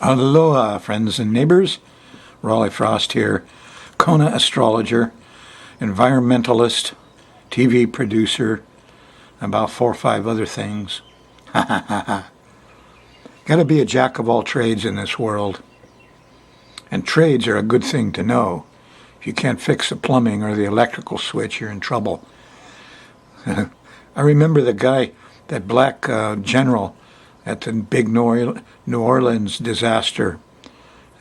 Aloha, friends and neighbors. Raleigh Frost here, Kona astrologer, environmentalist, TV producer, about 4 or 5 other things. Got to be a jack of all trades in this world. And trades are a good thing to know. If you can't fix the plumbing or the electrical switch, you're in trouble. I remember the guy, that black general at the big New Orleans disaster,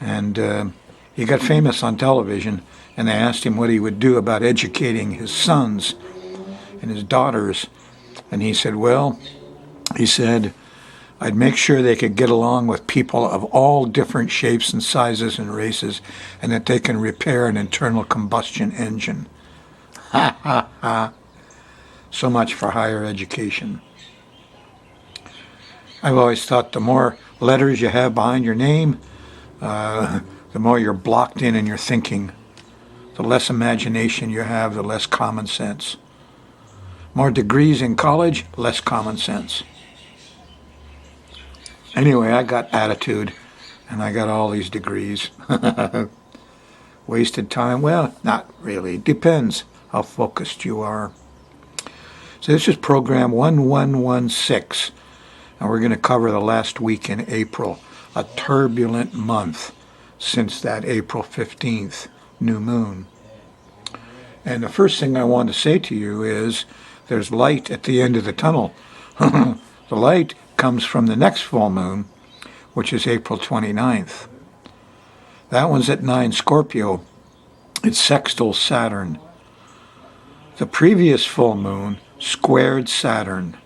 and he got famous on television, and they asked him what he would do about educating his sons and his daughters, and he said, I'd make sure they could get along with people of all different shapes and sizes and races, and that they can repair an internal combustion engine. Ha ha ha. So much for higher education. I've always thought the more letters you have behind your name, the more you're blocked in your thinking. The less imagination you have, the less common sense. More degrees in college, less common sense. Anyway, I got attitude, and I got all these degrees. Wasted time? Well, not really. Depends how focused you are. So this is program 1116, and we're going to cover the last week in April, a turbulent month since that April 15th new moon. And the first thing I want to say to you is there's light at the end of the tunnel. The light comes from the next full moon, which is April 29th. That one's at 9 Scorpio. It's sextile Saturn. The previous full moon squared Saturn.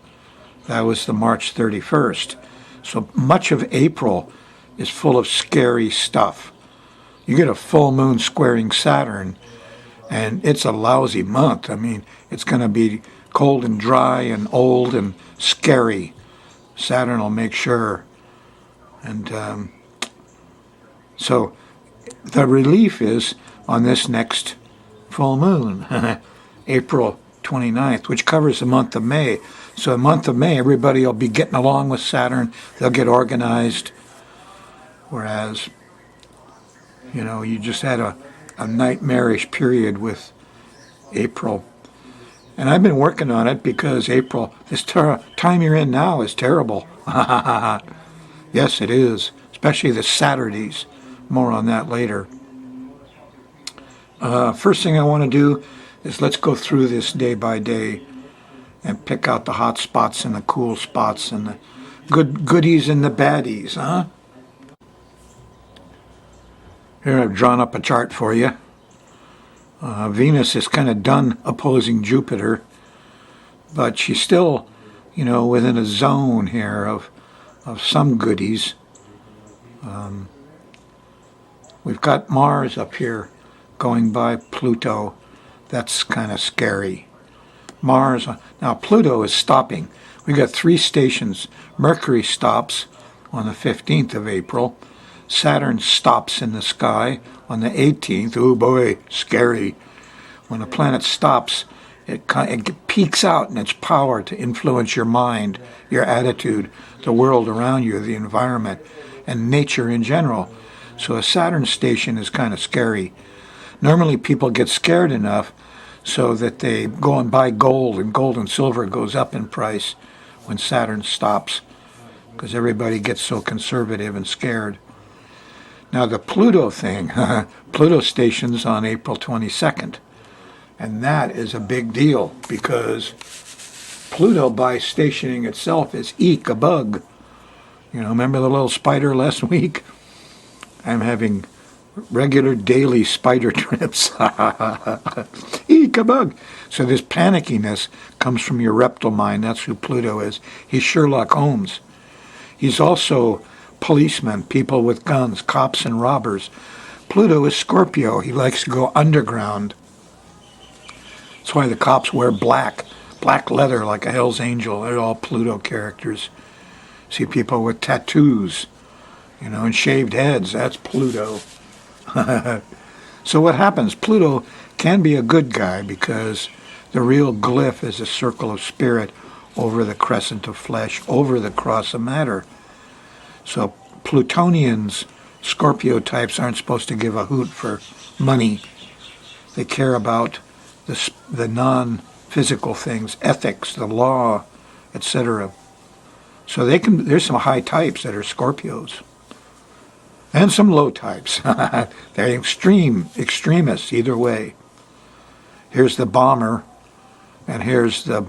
That was the March 31st. So much of April is full of scary stuff. You get a full moon squaring Saturn, and it's a lousy month. I mean, it's going to be cold and dry and old and scary. Saturn will make sure. And so the relief is on this next full moon, April 29th, which covers the month of May. So the month of May, everybody will be getting along with Saturn. They'll get organized. Whereas, you just had a nightmarish period with April. And I've been working on it because April, this time you're in now is terrible. Yes, it is. Especially the Saturdays. More on that later. First thing I want to do is let's go through this day by day and pick out the hot spots and the cool spots and the goodies and the baddies, huh? Here I've drawn up a chart for you. Venus is kind of done opposing Jupiter, but she's still, within a zone here of some goodies. We've got Mars up here going by Pluto. That's kind of scary. Mars, now Pluto is stopping. We got 3 stations. Mercury stops on the 15th of April. Saturn stops in the sky on the 18th. Oh boy, scary. When a planet stops, it peaks out in its power to influence your mind, your attitude, the world around you, the environment, and nature in general. So a Saturn station is kind of scary. Normally people get scared enough so that they go and buy gold, and gold and silver goes up in price when Saturn stops, because everybody gets so conservative and scared. Now the Pluto thing, Pluto station's on April 22nd, and that is a big deal because Pluto by stationing itself is a bug. Remember the little spider last week? I'm having regular daily spider trips. Eek a bug. So this panickiness comes from your reptile mind. That's who Pluto is. He's Sherlock Holmes. He's also policemen, people with guns, cops and robbers. Pluto is Scorpio. He likes to go underground. That's why the cops wear black leather like a Hell's Angel. They're all Pluto characters. See people with tattoos, and shaved heads. That's Pluto. So what happens? Pluto can be a good guy because the real glyph is a circle of spirit over the crescent of flesh, over the cross of matter. So Plutonians, Scorpio types, aren't supposed to give a hoot for money. They care about the non-physical things, ethics, the law, etc. So there's some high types that are Scorpios. And some low types. They're extremists either way. Here's the bomber, and here's the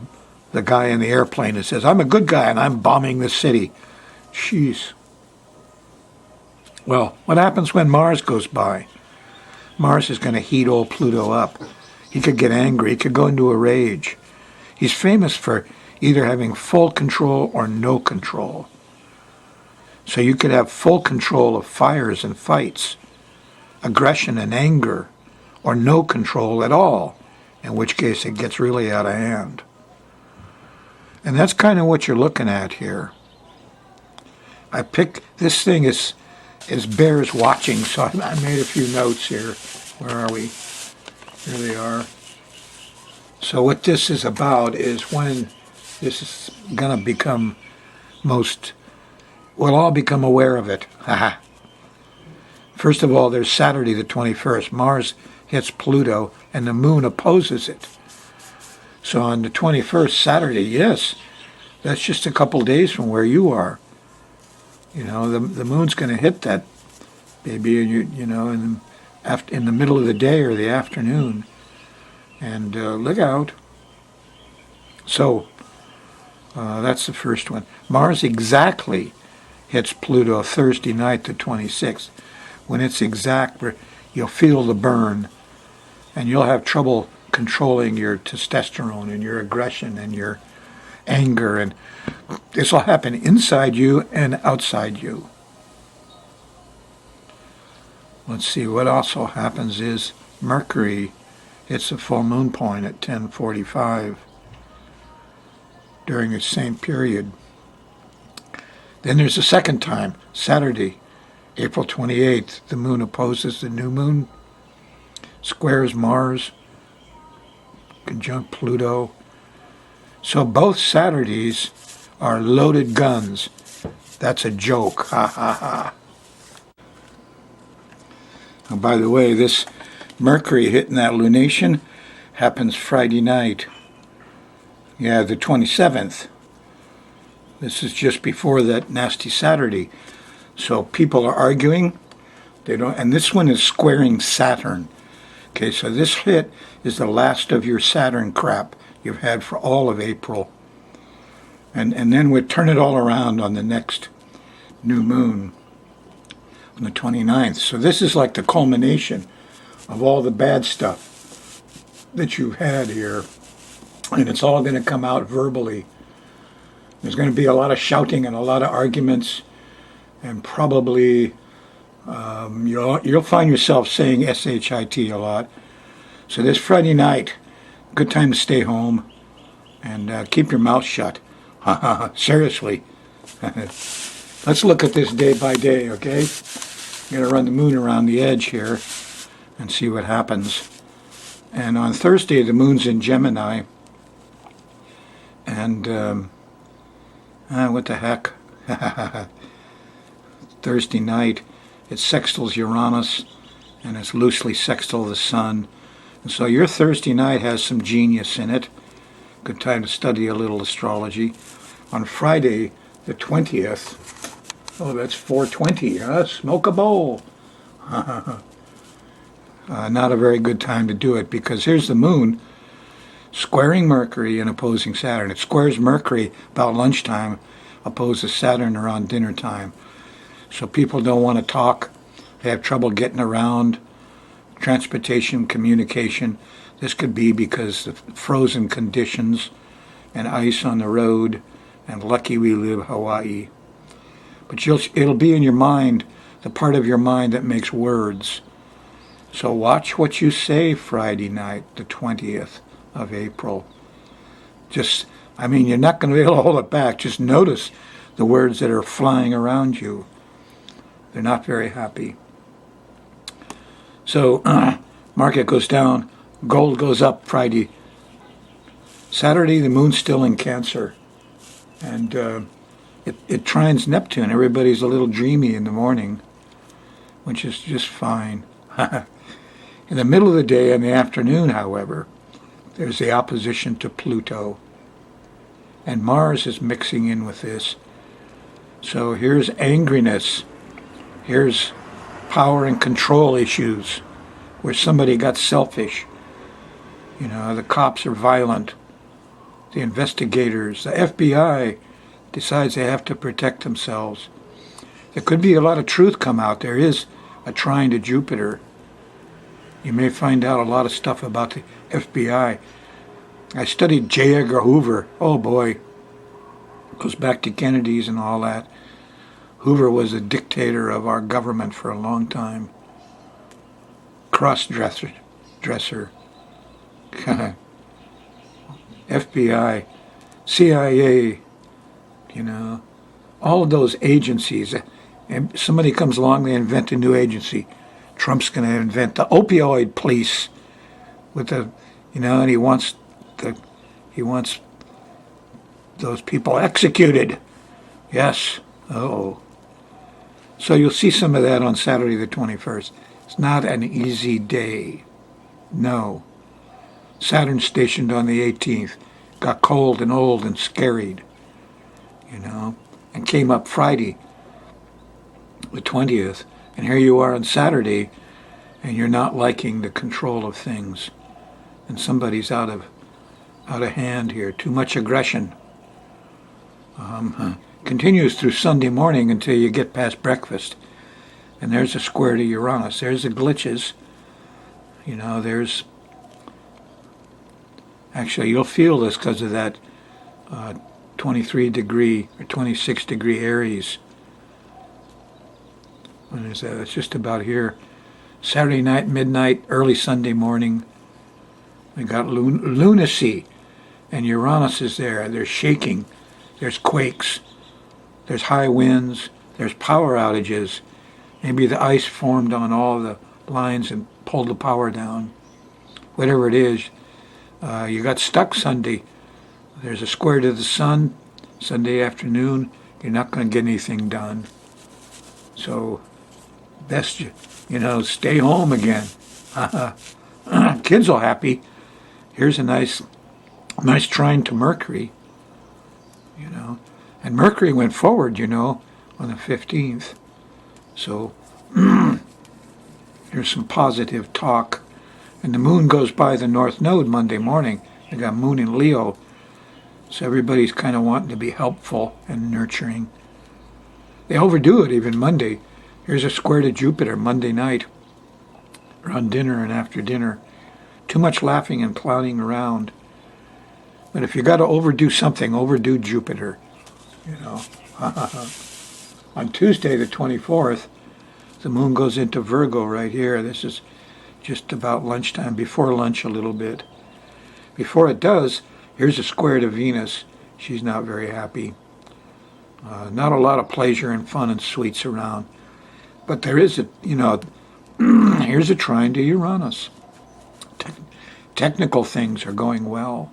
guy in the airplane that says, I'm a good guy and I'm bombing the city. Jeez. Well, what happens when Mars goes by? Mars is going to heat old Pluto up. He could get angry. He could go into a rage. He's famous for either having full control or no control. So you could have full control of fires and fights, aggression and anger, or no control at all, in which case it gets really out of hand. And that's kind of what you're looking at here. I picked, this thing is bears watching, so I made a few notes here. Where are we? Here they are. So what this is about is when this is going to become we'll all become aware of it. First of all, there's Saturday the 21st. Mars hits Pluto and the moon opposes it. So on the 21st, Saturday, yes, that's just a couple days from where you are. You know, the moon's going to hit that baby, in the middle of the day or the afternoon. And look out. So that's the first one. Mars exactly hits Pluto Thursday night, the 26th. When it's exact, you'll feel the burn, and you'll have trouble controlling your testosterone and your aggression and your anger, and this will happen inside you and outside you. Let's see, what also happens is Mercury hits a full moon point at 10:45 during the same period. Then there's a second time, Saturday, April 28th, the moon opposes the new moon, squares Mars, conjunct Pluto. So both Saturdays are loaded guns. That's a joke. Ha ha ha. Oh, by the way, this Mercury hitting that lunation happens Friday night. Yeah, the 27th. This is just before that nasty Saturday. So people are arguing. And this one is squaring Saturn. Okay, so this hit is the last of your Saturn crap you've had for all of April. And then we turn it all around on the next new moon on the 29th. So this is like the culmination of all the bad stuff that you've had here. And it's all going to come out verbally. There's going to be a lot of shouting and a lot of arguments, and probably you'll find yourself saying SHIT a lot. So this Friday night, good time to stay home and keep your mouth shut. Seriously. Let's look at this day by day, okay? I'm going to run the moon around the edge here and see what happens. And on Thursday, the moon's in Gemini. And what the heck? Thursday night, it sextiles Uranus, and it's loosely sextile the sun. And so your Thursday night has some genius in it. Good time to study a little astrology. On Friday, the 20th, oh, that's 4:20, huh? Smoke a bowl. Not a very good time to do it, because here's the moon squaring Mercury and opposing Saturn. It squares Mercury about lunchtime, opposes Saturn around dinner time. So people don't want to talk. They have trouble getting around. Transportation, communication. This could be because of frozen conditions and ice on the road, and lucky we live Hawaii. But it'll be in your mind, the part of your mind that makes words. So watch what you say Friday night, the 20th of April. You're not going to be able to hold it back. Just notice the words that are flying around you. They're not very happy. So market goes down, gold goes up Friday. Saturday, the moon's still in Cancer. And it trines Neptune. Everybody's a little dreamy in the morning, which is just fine. In the middle of the day and the afternoon, however, there's the opposition to Pluto. And Mars is mixing in with this. So here's angriness. Here's power and control issues where somebody got selfish. You know, the cops are violent. The investigators, the FBI decides they have to protect themselves. There could be a lot of truth come out. There is a trine to Jupiter. You may find out a lot of stuff about the FBI. I studied J. Edgar Hoover. Oh boy. Goes back to Kennedy's and all that. Hoover was a dictator of our government for a long time. Cross-dresser. FBI, CIA, you know, all of those agencies. And somebody comes along, they invent a new agency. Trump's going to invent the opioid police with the, you know, and he wants those people executed. Yes. Uh-oh. So you'll see some of that on Saturday the 21st. It's not an easy day. No. Saturn stationed on the 18th. Got cold and old and scarried, you know, and came up Friday the 20th. And here you are on Saturday, and you're not liking the control of things. And somebody's out of hand here. Too much aggression. Continues through Sunday morning until you get past breakfast. And there's a square to Uranus. There's the glitches. You know, there's... Actually, you'll feel this because of that 23 degree or 26 degree Aries. When is that? It's just about here. Saturday night, midnight, early Sunday morning. We got lunacy. And Uranus is there. There's shaking. There's quakes. There's high winds. There's power outages. Maybe the ice formed on all the lines and pulled the power down. Whatever it is, you got stuck Sunday. There's a square to the sun. Sunday afternoon, you're not going to get anything done. So, best, you know, stay home again. Kids are happy. Here's a nice trine to Mercury. You know, and Mercury went forward, you know, on the 15th. So, here's some positive talk. And the moon goes by the North Node Monday morning. They got moon in Leo. So everybody's kind of wanting to be helpful and nurturing. They overdo it even Monday. Here's a square to Jupiter Monday night. Around dinner and after dinner. Too much laughing and clowning around. But if you got to overdo something, overdo Jupiter. You know. On Tuesday the 24th, the moon goes into Virgo right here. This is just about lunchtime, before lunch a little bit. Before it does, here's a square to Venus. She's not very happy. Not a lot of pleasure and fun and sweets around. But there is a, you know, here's a trine to Uranus. Technical things are going well.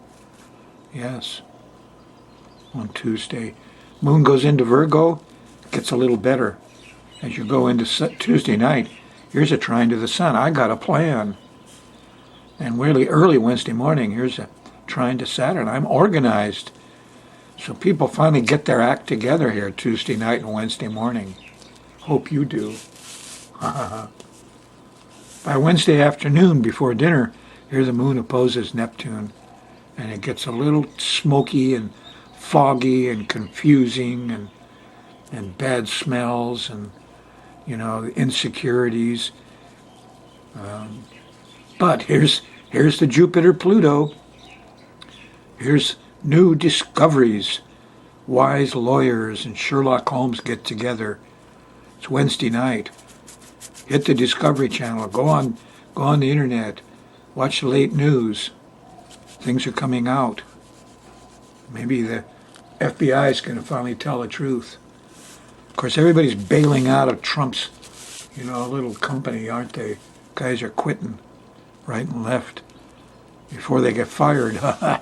Yes. On Tuesday. Moon goes into Virgo, gets a little better. As you go into Tuesday night, here's a trine to the sun. I got a plan. And really early Wednesday morning, here's a trine to Saturn. I'm organized. So people finally get their act together here Tuesday night and Wednesday morning. Hope you do. By Wednesday afternoon before dinner, here the moon opposes Neptune. And it gets a little smoky and foggy and confusing and bad smells and, you know, insecurities. But here's the Jupiter-Pluto. Here's new discoveries. Wise lawyers and Sherlock Holmes get together. It's Wednesday night. Hit the Discovery Channel. Go on the internet. Watch the late news. Things are coming out. Maybe the FBI is going to finally tell the truth. Of course, everybody's bailing out of Trump's, you know, little company, aren't they? Guys are quitting right and left before they get fired. So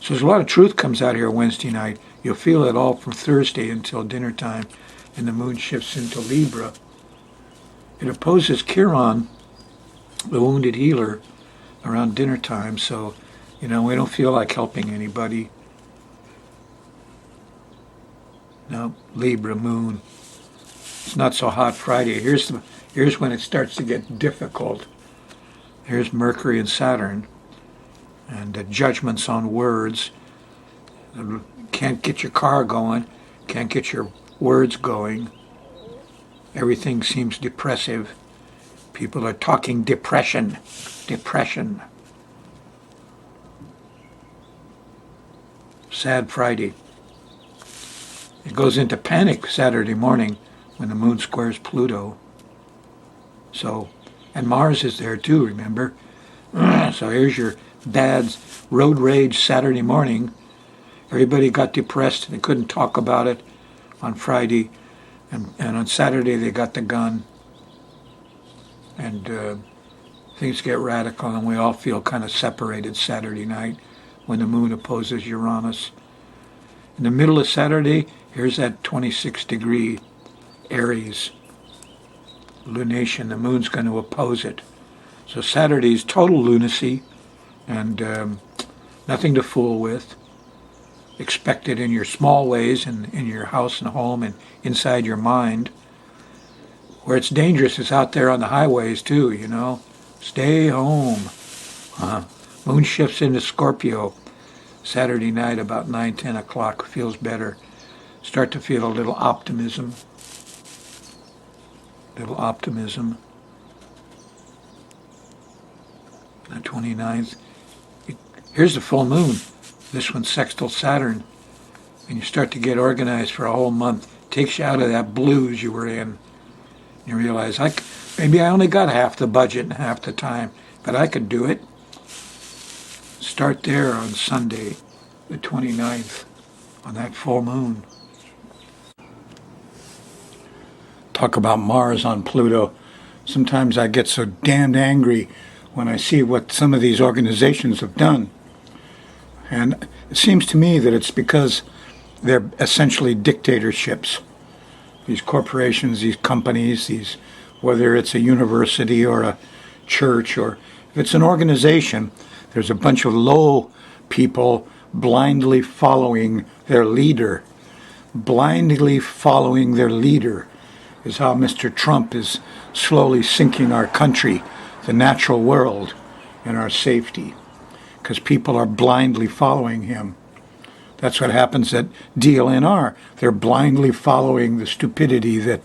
there's a lot of truth comes out here Wednesday night. You'll feel it all from Thursday until dinner time, and the moon shifts into Libra. It opposes Chiron, the wounded healer, around dinner time, so, we don't feel like helping anybody. No, Libra moon. It's not so hot Friday. Here's when it starts to get difficult. Here's Mercury and Saturn, and the judgments on words. Can't get your car going, can't get your words going. Everything seems depressive. People are talking depression. Sad Friday. It goes into panic Saturday morning when the moon squares Pluto. So, and Mars is there too, remember? So here's your bad road rage Saturday morning. Everybody got depressed and they couldn't talk about it on Friday. And on Saturday they got the gun. And things get radical and we all feel kind of separated Saturday night when the moon opposes Uranus. In the middle of Saturday, here's that 26-degree Aries lunation. The moon's going to oppose it. So Saturday's total lunacy and nothing to fool with. Expect it in your small ways and in your house and home and inside your mind. Where it's dangerous is out there on the highways too, Stay home. Moon shifts into Scorpio Saturday night about 9-10 o'clock. Feels better. Start to feel a little optimism. The 29th. Here's the full moon. This one's sextile Saturn. And you start to get organized for a whole month. Takes you out of that blues you were in. You realize, maybe I only got half the budget and half the time, but I could do it. Start there on Sunday, the 29th, on that full moon. Talk about Mars on Pluto. Sometimes I get so damned angry when I see what some of these organizations have done. And it seems to me that it's because they're essentially dictatorships. These corporations, these companies, whether it's a university or a church or if it's an organization, there's a bunch of low people blindly following their leader. Blindly following their leader is how Mr. Trump is slowly sinking our country, the natural world, and our safety, because people are blindly following him. That's what happens at DLNR. They're blindly following the stupidity that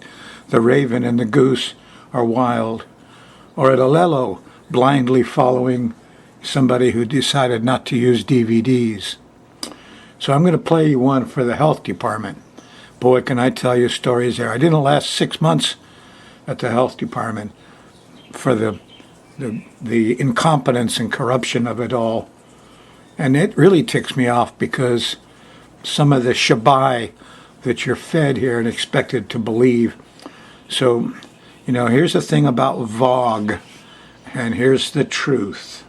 the raven and the goose are wild. Or at Alelo, blindly following somebody who decided not to use DVDs. So I'm going to play you one for the health department. Boy, can I tell you stories there. I didn't last 6 months at the health department for the incompetence and corruption of it all. And it really ticks me off because some of the shabai that you're fed here and expected to believe. So, here's the thing about VOG, and here's the truth.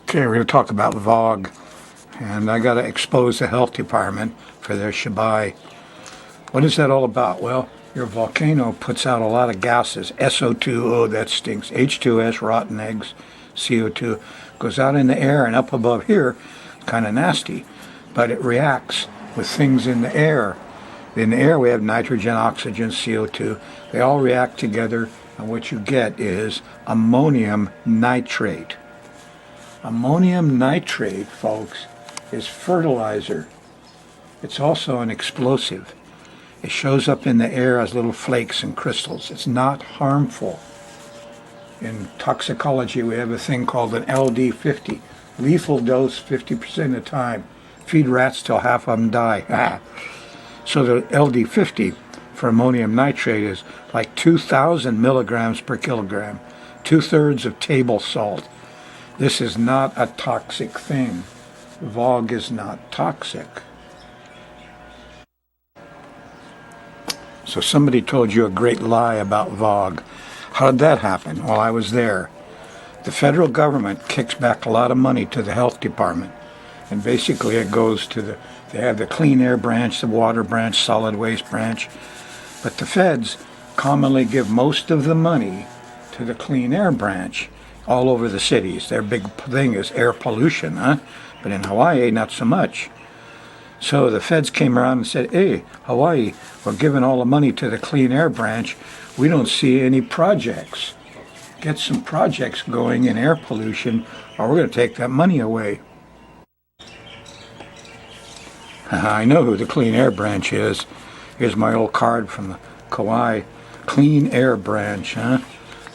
Okay, we're going to talk about VOG, and I got to expose the health department for their shabai. What is that all about? Well, your volcano puts out a lot of gases. SO2, oh, that stinks. H2S, rotten eggs. CO2 goes out in the air and up above here, kind of nasty. But it reacts with things in the air. In the air we have nitrogen, oxygen, CO2. They all react together, and what you get is ammonium nitrate. Ammonium nitrate, folks, is fertilizer. It's also an explosive. It shows up in the air as little flakes and crystals. It's not harmful. In toxicology, we have a thing called an LD50. Lethal dose 50% of the time. Feed rats till half of them die. So the LD50 for ammonium nitrate is like 2,000 milligrams per kilogram. 2/3 of table salt. This is not a toxic thing. VOG is not toxic. So somebody told you a great lie about VOG. How did that happen? Well, I was there. The federal government kicks back a lot of money to the health department. And basically it goes to they have the clean air branch, the water branch, solid waste branch. But the feds commonly give most of the money to the clean air branch all over the cities. Their big thing is air pollution, huh? But in Hawaii, not so much. So the feds came around and said, hey, Hawaii, we're giving all the money to the clean air branch. We don't see any projects. Get some projects going in air pollution, or we're going to take that money away. I know who the clean air branch is. Here's my old card from the Kauai clean air branch, huh?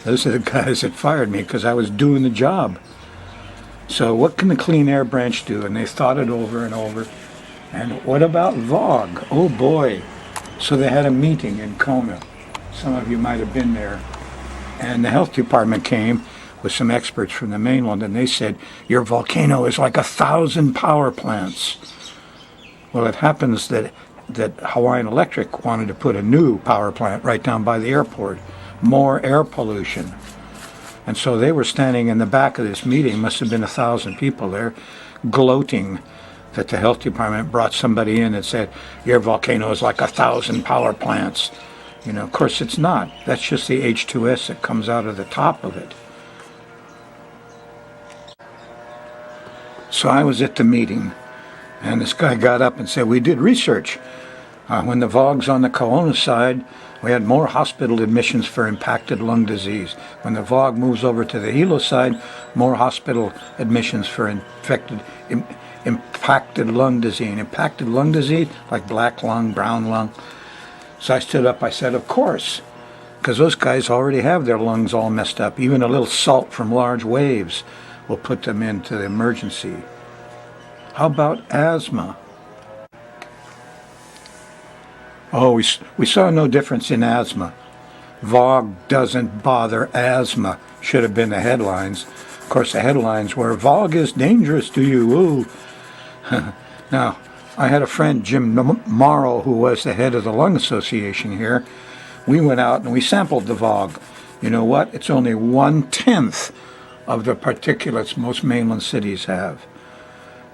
Those are the guys that fired me because I was doing the job. So what can the clean air branch do? And they thought it over and over. And what about VOG? Oh boy. So they had a meeting in Kona. Some of you might have been there. And the health department came with some experts from the mainland, and they said, your volcano is like 1,000 power plants. Well, it happens that Hawaiian Electric wanted to put a new power plant right down by the airport. More air pollution. And so they were standing in the back of this meeting, must have been 1,000 people there, gloating that the health department brought somebody in and said, your volcano is like 1,000 power plants. You know, of course it's not. That's just the H2S that comes out of the top of it. So I was at the meeting, and this guy got up and said, we did research. When the VOG's on the Kona side, we had more hospital admissions for impacted lung disease. When the VOG moves over to the Hilo side, more hospital admissions for impacted lung disease. Impacted lung disease, like black lung, brown lung. So I stood up, I said, of course, because those guys already have their lungs all messed up. Even a little salt from large waves will put them into the emergency. How about asthma? Oh, we saw no difference in asthma. VOG doesn't bother asthma. Should have been the headlines. Of course, the headlines were, VOG is dangerous to you. Ooh. Now, I had a friend, Jim Morrow, who was the head of the Lung Association here. We went out and we sampled the VOG. You know what? It's only 1/10 of the particulates most mainland cities have.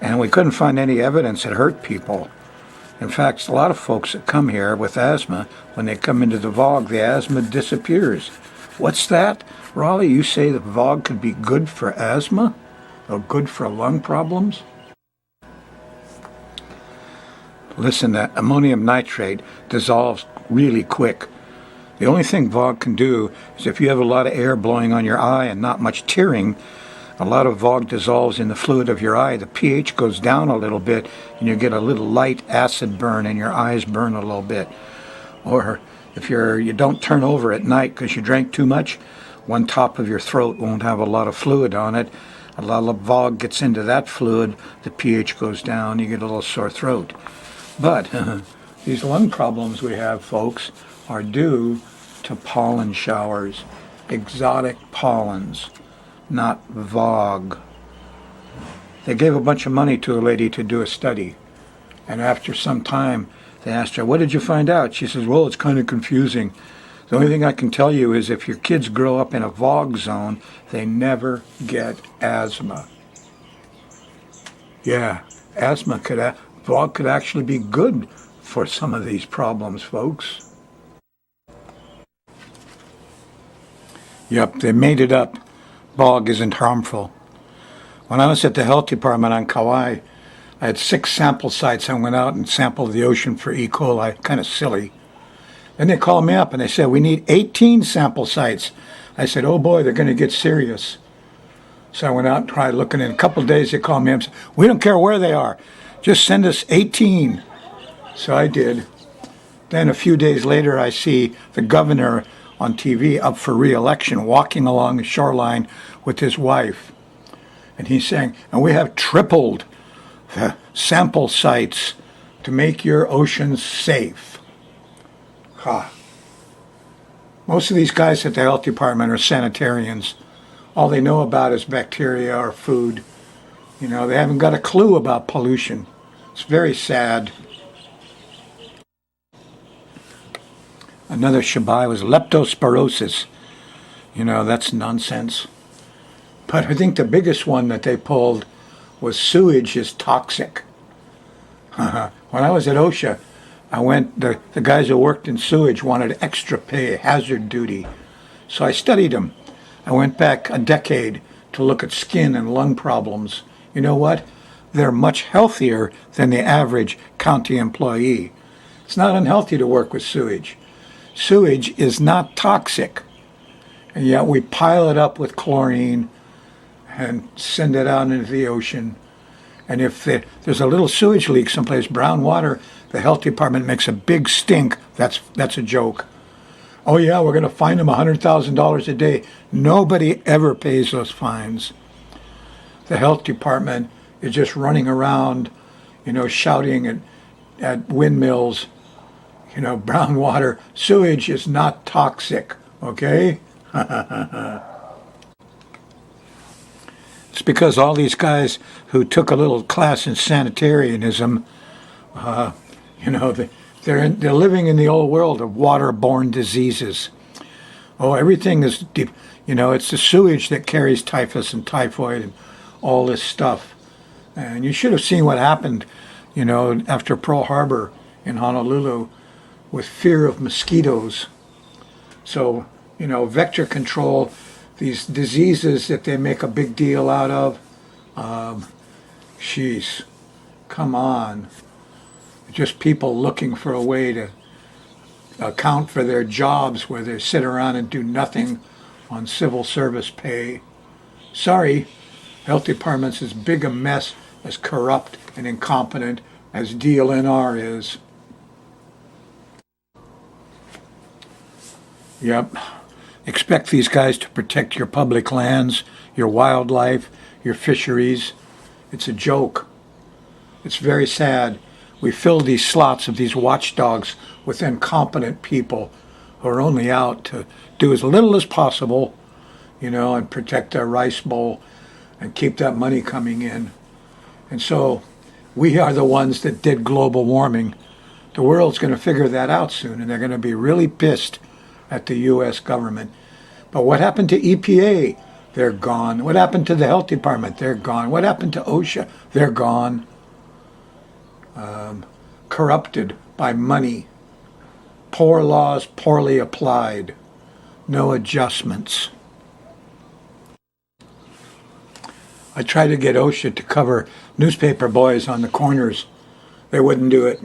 And we couldn't find any evidence it hurt people. In fact, a lot of folks that come here with asthma, when they come into the VOG, the asthma disappears. What's that? Raleigh, you say the VOG could be good for asthma? Or good for lung problems? Listen, that ammonium nitrate dissolves really quick. The only thing VOG can do is if you have a lot of air blowing on your eye and not much tearing, a lot of VOG dissolves in the fluid of your eye. The pH goes down a little bit, and you get a little light acid burn, and your eyes burn a little bit. Or if you don't turn over at night because you drank too much, one top of your throat won't have a lot of fluid on it. A lot of VOG gets into that fluid, the pH goes down, you get a little sore throat. But these lung problems we have, folks, are due to pollen showers, exotic pollens, not VOG. They gave a bunch of money to a lady to do a study, and after some time they asked her, what did you find out? She says, well, it's kind of confusing. The only thing I can tell you is if your kids grow up in a VOG zone, they never get asthma. Yeah, VOG could actually be good for some of these problems, folks. Yep, they made it up. VOG isn't harmful. When I was at the health department on Kauai, I had 6 sample sites. I went out and sampled the ocean for E. coli. Kind of silly. Then they called me up and they said, we need 18 sample sites. I said, oh boy, they're going to get serious. So I went out and tried looking. In a couple of days, they called me up and said, we don't care where they are. Just send us 18. So I did. Then a few days later, I see the governor on TV up for re-election walking along the shoreline with his wife. And he's saying, and we have tripled the sample sites to make your oceans safe. Ha. Most of these guys at the health department are sanitarians. All they know about is bacteria or food. You know, they haven't got a clue about pollution. It's very sad. Another shabai was leptospirosis. You know, that's nonsense. But I think the biggest one that they pulled was sewage is toxic. When I was at OSHA, the guys who worked in sewage wanted extra pay, hazard duty. So I studied them. I went back a decade to look at skin and lung problems. You know what? They're much healthier than the average county employee. It's not unhealthy to work with sewage. Sewage is not toxic. And yet we pile it up with chlorine and send it out into the ocean. And if there's a little sewage leak someplace, brown water, the health department makes a big stink. That's a joke. Oh yeah, we're going to fine them $100,000 a day. Nobody ever pays those fines. The health department is just running around, shouting at windmills, brown water. Sewage is not toxic, okay? It's because all these guys who took a little class in sanitarianism, they're living in the old world of waterborne diseases. Oh, everything is deep. It's the sewage that carries typhus and typhoid and all this stuff. And you should have seen what happened, after Pearl Harbor in Honolulu with fear of mosquitoes. So, vector control, these diseases that they make a big deal out of, come on. Just people looking for a way to account for their jobs where they sit around and do nothing on civil service pay. Sorry, health department's as big a mess, as corrupt and incompetent as DLNR is. Yep. Expect these guys to protect your public lands, your wildlife, your fisheries. It's a joke. It's very sad. We fill these slots of these watchdogs with incompetent people who are only out to do as little as possible, and protect their rice bowl and keep that money coming in. And so we are the ones that did global warming. The world's going to figure that out soon, and they're going to be really pissed at the U.S. government. But what happened to EPA? They're gone. What happened to the health department? They're gone. What happened to OSHA? They're gone. Corrupted by money. Poor laws poorly applied. No adjustments. I tried to get OSHA to cover newspaper boys on the corners. They wouldn't do it.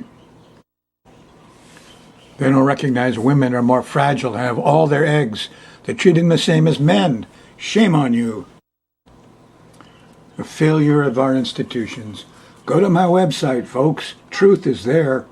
They don't recognize women are more fragile and have all their eggs. They treat them the same as men. Shame on you. The failure of our institutions. Go to my website, folks. Truth is there.